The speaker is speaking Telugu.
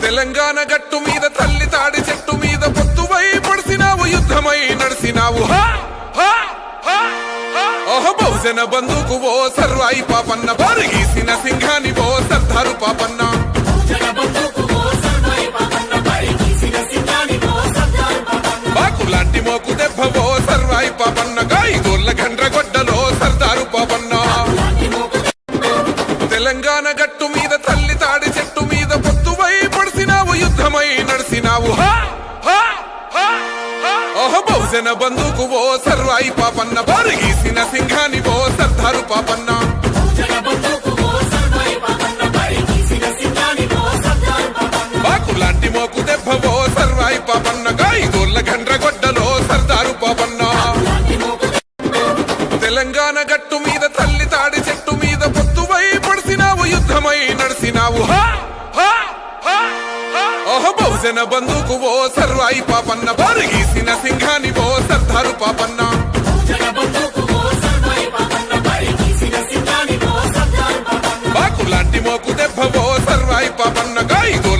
తెలంగాణ గట్టు మీద తల్లి తాడి చెట్టు మీద పొత్తువై పడిసినావు యుద్ధమై నడిసినావు బహుజన బంధుకు ఓ సర్వాయి పాపన్న బారిగీసిన సింహాని ఓ సర్దారు పాపన్న బాకులాంటి మోకు దెబ్బ ఓ సర్వాయి పాపన్న గాయిగోళ్ళ గండ్రగొడ్డలో సర్దారు పాపన్న తెలంగాణ గట్టు మీద తల్లి తాడి చెట్టు మీద పొత్తువై పడిసినావు యుద్ధమై నడిసినావు బహుజన బంధుకు ఓ సర్వాయి పాపన్న బారిగీసిన సింహాని ఓ సర్దారు పాపన్న బాకులాంటి మోకు దెబ్బ ఓ సర్వాయి పాపన్న గాయిగోళ్ళ గండ్రగొడ్డలో సర్దారు పాపన్న తెలంగాణ గట్టు మీద తల్లి తాడి చెట్టు మీద పొత్తువై పడిసినావు యుద్ధమై నడిసినావు బహుజన బంధుకు ఓ సర్వాయి పాపన్న బారిగీసిన సింహాని ఓ సర్దారు పాపన్న